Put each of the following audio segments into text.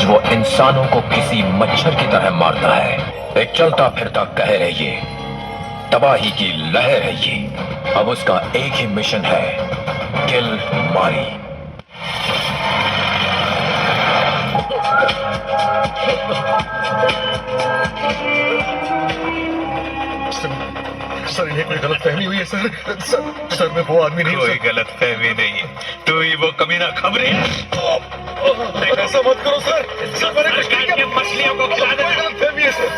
जो इंसानों को किसी मच्छर की तरह मारता है। एक चलता फिरता कहर है ये, तबाही की लहर है ये। अब उसका एक ही मिशन है, किल मारी। सर इन्हें कोई गलत फहमी हुई है सर मैं वो आदमी नहीं हूं। कोई गलत फहमी नहीं है, तू ही वो कमीना खबरी है। ऐसा मत करो सर मैंने कुछ नहीं किया। मछलियों को खिला दे। कोई गलत फहमी है सर।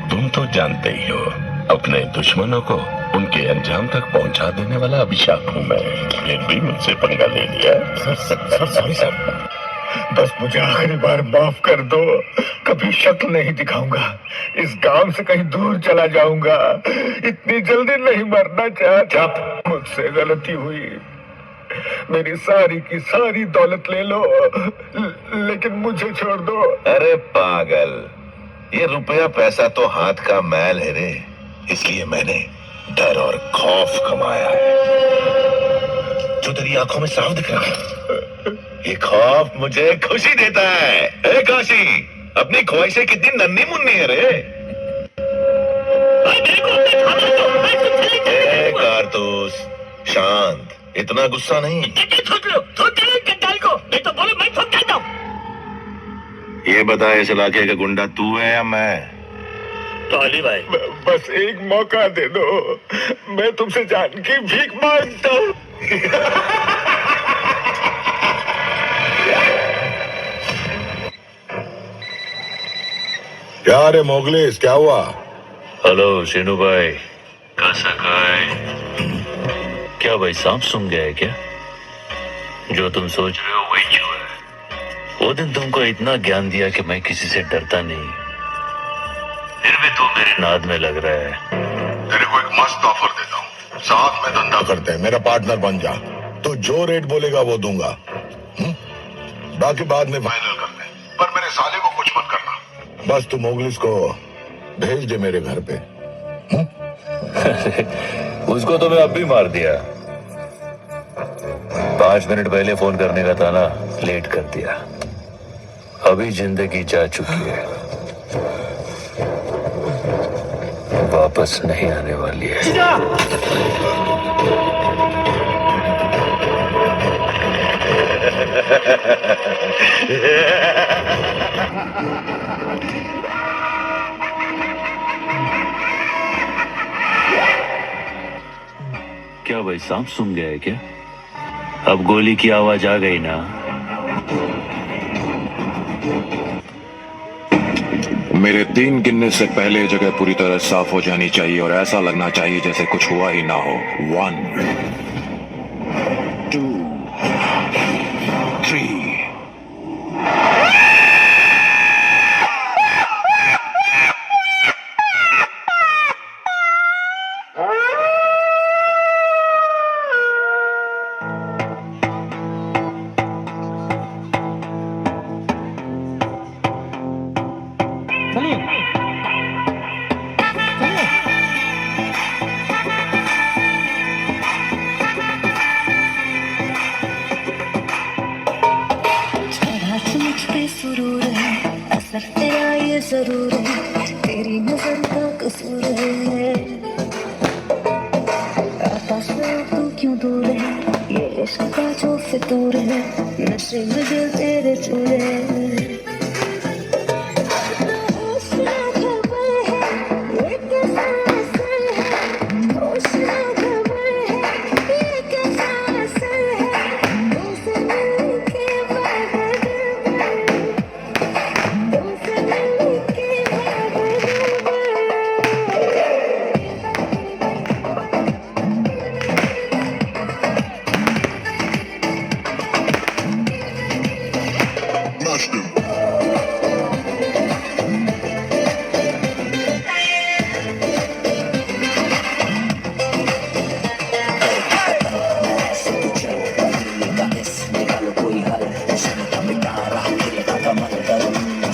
तुम तो जानते ही हो, अपने दुश्मनों को उनके अंजाम तक पहुंचा देने वाला अभिशाप हूं मैं। फिर भी मुझसे पंगा ले लिया। Sir sorry sir. बस मुझे आखिरी बार माफ कर दो। कभी शक्ल नहीं दिखाऊंगा। इस गांव से कहीं दूर चला जाऊंगा। इतनी जल्दी नहीं मरना चाहता। मुझसे गलती हुई। मेरी सारी की सारी दौलत ले लो, लेकिन मुझे छोड़ दो। अरे पागल, ये रुपया पैसा तो हाथ का मैल है रे। इसलिए मैंने डर और खौफ कमाया है, जो तेरी आंखों में साफ दिख रहा है। ये खौफ मुझे खुशी देता है। ए काशी, अपनी ख्वाहिशें कितनी नन्ही मुन्नी है रे। ए कारतूस, शांत, इतना गुस्सा नहीं। ये बता, इस इलाके का गुंडा तू है या मैं? तो अली भाई, बस एक मौका दे दो। मैं तुमसे जान की भीख मांगता हूँ। क्या रे मोगलीस, क्या हुआ? हेलो शीनू भाई, कैसा है? क्या भाई सांप सूंघ गया है क्या? जो तुम सोच रहे हो वही जो है। वो दिन तुमको इतना ज्ञान दिया कि मैं किसी से डरता नहीं, फिर भी तू मेरे नाद में लग रहा है। तेरे को एक मस्त ऑफर देता हूँ, साथ में धंधा करते हैं, मेरा पार्टनर बन जा। तो जो रेट बोलेगा वो दूंगा। बाकी बाद में फाइनल करते हैं, पर मेरे साले को कुछ मत करना। बस तू मोगलिस को भेज दे मेरे घर पे। उसको तो मैं अब भी मार दिया। 5 मिनट पहले फोन करने का था ना, लेट कर दिया। अभी जिंदगी जा चुकी है, वापस नहीं आने वाली है। क्या भाई सांप सूंघ गया है क्या? अब गोली की आवाज आ गई ना? मेरे 3 गिनने से पहले जगह पूरी तरह साफ हो जानी चाहिए और ऐसा लगना चाहिए जैसे कुछ हुआ ही ना हो। 1 2 3। सुरूर है, असर तेरा ये जरूर है, तेरी नजर का कसूर है। आकाश से तू क्यों दूर है, ये इश्क का जो फितूर है, नशे में दिल तेरे चूर है।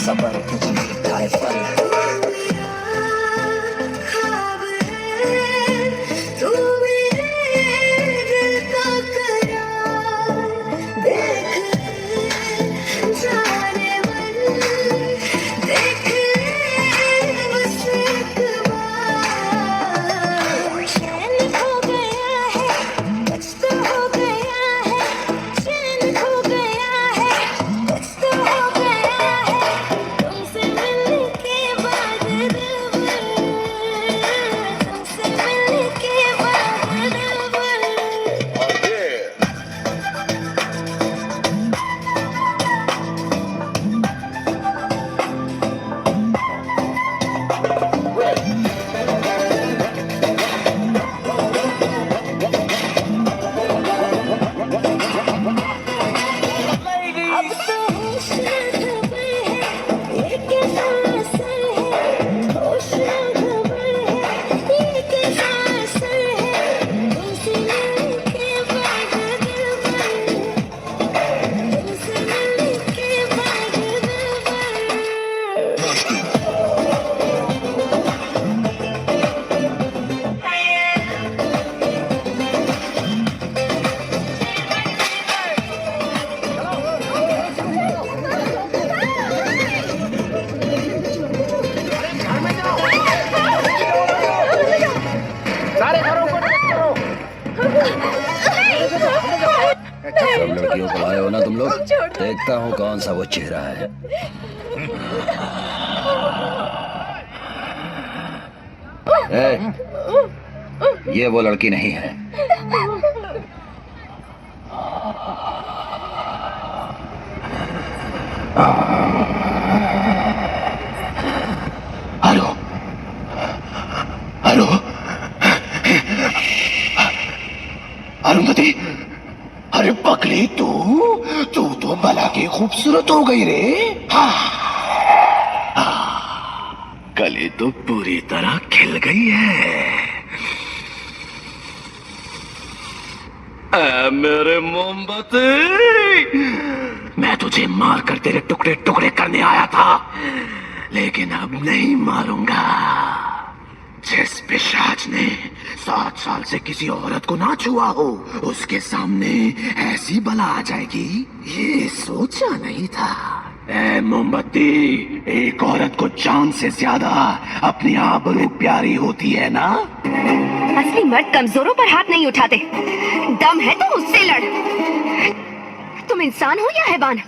सब लड़कियों को लाए हो ना तुम लोग? देखता हूँ कौन सा वो चेहरा है। ये वो लड़की नहीं है। हेलो हेलो, अरुंधति, अरे पगली तू तो भला के खूबसूरत हो गई रे। कली तो पूरी तरह खिल गई है। मेरे मोमबत्ती, मैं तुझे मारकर तेरे टुकड़े टुकड़े करने आया था, लेकिन अब नहीं मारूंगा। जिस पिशाच ने 7 साल से किसी औरत को ना छुआ हो, उसके सामने ऐसी बला आ जाएगी, ये सोचा नहीं था। ए मोमबत्ती, एक औरत को जान से ज्यादा अपनी आबरू प्यारी होती है ना? असली मर्द कमजोरों पर हाथ नहीं उठाते। दम है तो उससे लड़। तुम इंसान हो या हैवान?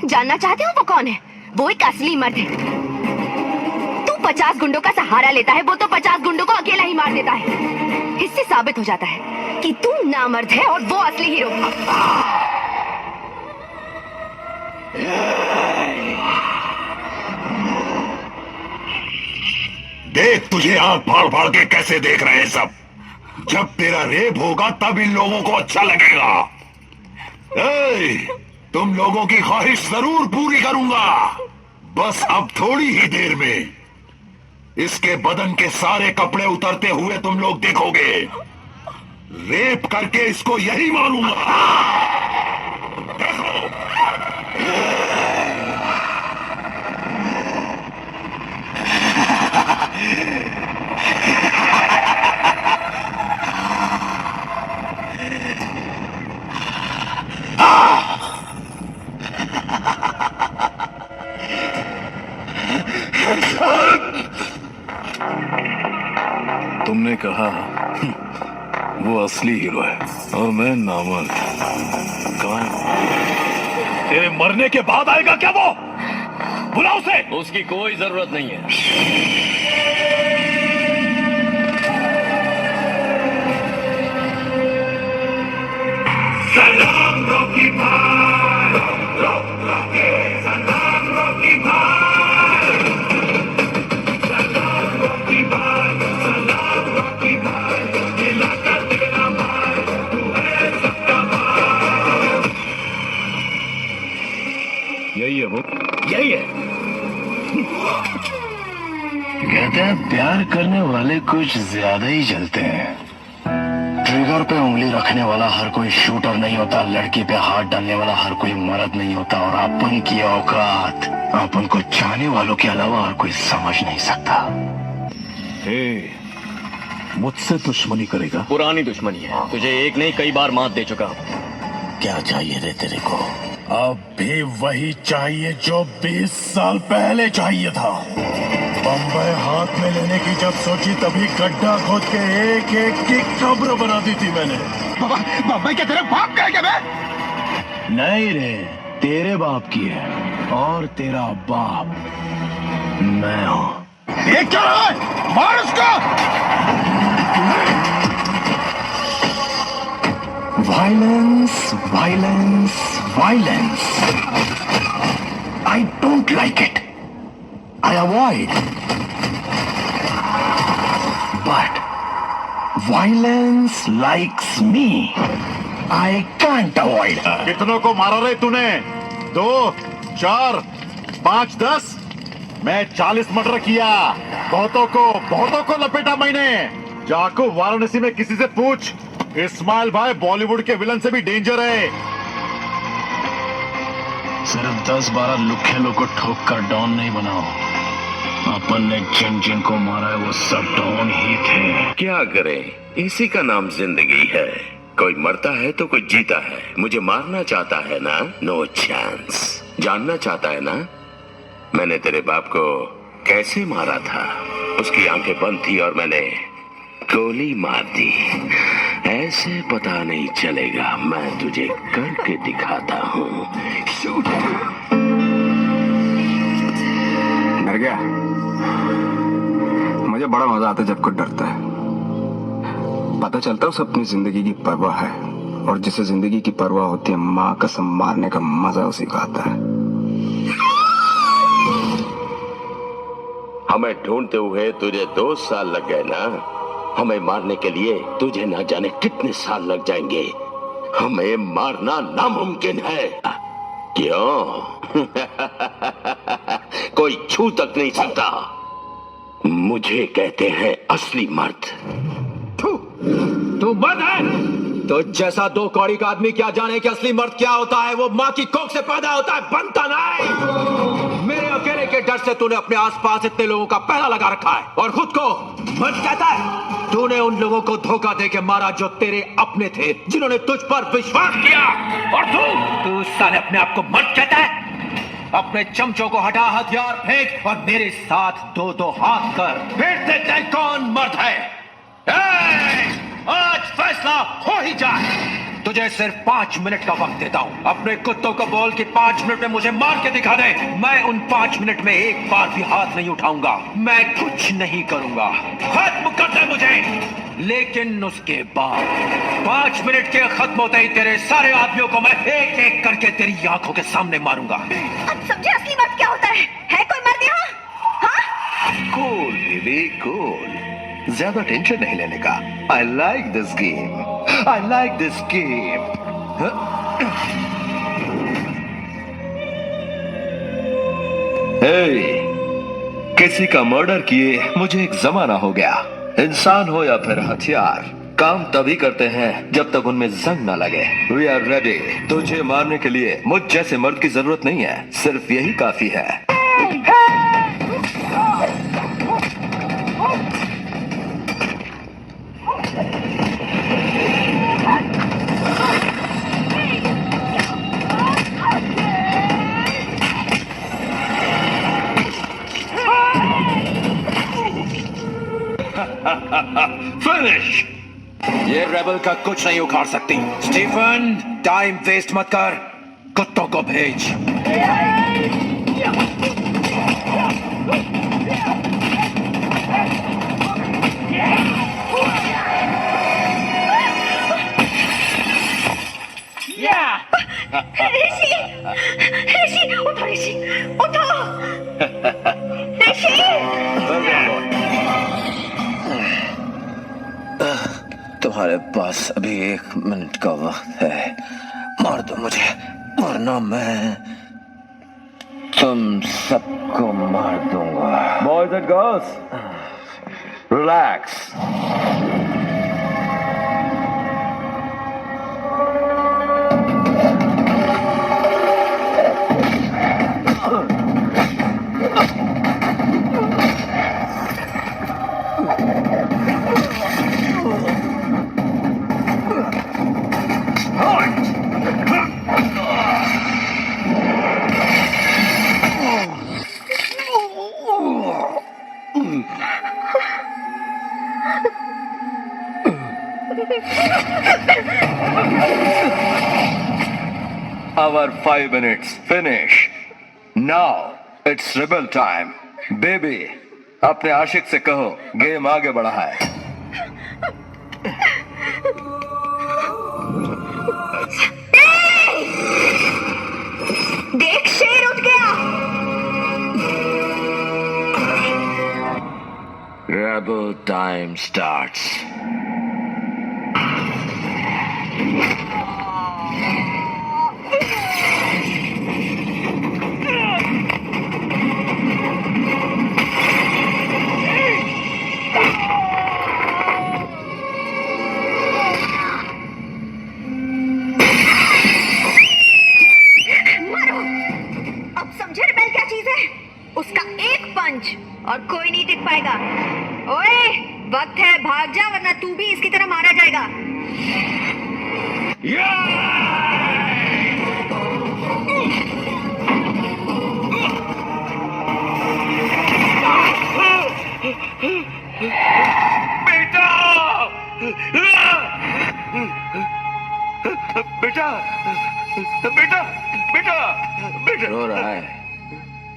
जानना चाहते हो वो कौन है? वो एक असली मर्द है। 50 गुंडों का सहारा लेता है, वो तो 50 गुंडों को अकेला ही मार देता है। इससे साबित हो जाता है कि तू नामर्द है और वो असली हीरो। देख, तुझे आंख फाड़ फाड़ के कैसे देख रहे हैं सब। जब तेरा रेप होगा तब इन लोगों को अच्छा लगेगा। तुम लोगों की ख्वाहिश जरूर पूरी करूंगा, बस अब थोड़ी ही देर में इसके बदन के सारे कपड़े उतरते हुए तुम लोग देखोगे। रेप करके इसको यही मारूंगा। देखो। तुमने कहा वो असली हीरो है और मैं नामर्द। कहाँ है? तेरे मरने के बाद आएगा क्या वो? बुला उसे। उसकी कोई जरूरत नहीं है। सलाम रॉकी भाई, रॉकी सलाम रॉकी भाई, सलाम रॉकी भाई, सलाम रॉकी भाई, इलाका तेरा भाई, तू है सबका भाई। यही है वो, यही है। कहते हैं प्यार करने वाले कुछ ज्यादा ही जलते हैं। ट्रिगर पे उंगली रखने वाला हर कोई शूटर नहीं होता, लड़की पे हाथ डालने वाला हर कोई मर्द नहीं होता, और अपन की औकात अपन को चाहने वालों के अलावा और कोई समझ नहीं सकता। मुझसे दुश्मनी करेगा? पुरानी दुश्मनी है, तुझे एक नहीं कई बार मात दे चुका। क्या चाहिए रे तेरे को? अब भी वही चाहिए जो 20 साल पहले चाहिए था। बम्बई हाथ में लेने की जब सोची तभी गड्ढा खोद के एक एक की कब्र बना दी थी मैंने। बम्बई क्या तेरे बाप का है क्या? नहीं रे, तेरे बाप की है, और तेरा बाप मैं हूँ। ये क्या है? मार उसको! Violence, violence, violence. I don't like it. I avoid. But violence likes me. I can't avoid her. कितनों को मारा रे तूने? 2, 4, 5, 10? मैं 40 मर्डर किया। बहुतों को लपेटा मैंने। जाको वाराणसी में किसी से पूछ, इस्माइल भाई बॉलीवुड के विलन से भी डेंजर है। सिर्फ 10-12 लुखे लोग को ठोक कर डॉन नहीं बनाओ। अपन ने जिन जिन को मारा है वो सब डॉन ही थे। क्या करें, इसी का नाम जिंदगी है। कोई मरता है तो कोई जीता है। मुझे मारना चाहता है ना? No chance. जानना चाहता है ना मैंने तेरे बाप को कैसे मारा था? उसकी आंखें बंद थी और मैंने गोली मार दी। ऐसे पता नहीं चलेगा, मैं तुझे करके दिखाता हूँ। शूट। डर गया? मुझे बड़ा मजा आता है जब कोई डरता है। पता चलता है उसे अपनी जिंदगी की परवाह है, और जिसे जिंदगी की परवाह होती है माँ कसम मारने का मजा उसी का आता है। हमें ढूंढते हुए तुझे 2 साल लग गए ना? हमें मारने के लिए तुझे ना जाने कितने साल लग जाएंगे। हमें मारना नामुमकिन है। क्यों? कोई छू तक नहीं सकता। मुझे कहते हैं असली मर्द। तू मर्द है? तो जैसा 2 कौड़ी का आदमी क्या जाने कि असली मर्द क्या होता है? वो माँ की कोख से पैदा होता है, बनता नहीं। मेरे अकेले के डर से तूने अपने आसपास इतने लोगों का पहरा लगा रखा है और खुद को मर्द कहता है। तूने उन लोगों को धोखा देके मारा जो तेरे अपने थे, जिन्होंने तुझ पर विश्वास किया। और तू साले अपने आप को मर्द कहता है? अपने चमचों को हटा, हथियार फेंक और मेरे साथ 2-2 हाथ कर, फिर देखते हैं कौन मर्द है। आज फैसला हो ही जाए। तुझे सिर्फ 5 मिनट का वक्त देता हूँ। अपने कुत्तों को बोल कि 5 मिनट में मुझे मार के दिखा दे। मैं उन 5 मिनट में एक बार भी हाथ नहीं उठाऊंगा। मैं कुछ नहीं करूंगा। खत्म कर दे मुझे। लेकिन उसके बाद 5 मिनट के खत्म होते ही तेरे सारे आदमियों को मैं एक एक करके तेरी आंखों के सामने मारूंगा। अब समझे असली मर्द क्या होता है कोई मर्द यहाँ? हाँ? Cool baby, cool. ज्यादा टेंशन नहीं लेने का। I like this game. I like this game. किसी का मर्डर किए मुझे एक जमाना हो गया। इंसान हो या फिर हथियार, काम तभी करते हैं जब तक उनमें जंग ना लगे। We are ready. तुझे मारने के लिए मुझ जैसे मर्द की जरूरत नहीं है, सिर्फ यही काफी है। फिनिश। ये रेबल का कुछ नहीं उखाड़ सकती। स्टीफन, टाइम वेस्ट मत कर, कुत्तों को भेज। ऋषि, ऋषि, उठो ऋषि, उठो। ऋषि। तुम्हारे पास अभी 1 मिनट का वक्त है। मार दो मुझे, वरना मैं तुम सबको मार दूंगा। Boys and girls, relax. Our 5 minutes finish. Now it's rebel time. Baby, अपने आशिक से कहो गेम आगे बढ़ा है। देख शेर उठ गया। Rebel time starts. मारो। अब समझे रेबेल क्या चीज है? उसका एक पंच और कोई नहीं टिक पाएगा। ओए, वक्त है, भाग जा वरना तू भी इसकी तरह मारा जाएगा। बेटा, बेटा, बेटा, बेटा। रो रहा है,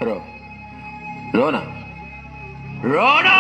रो, रो ना, रो ना।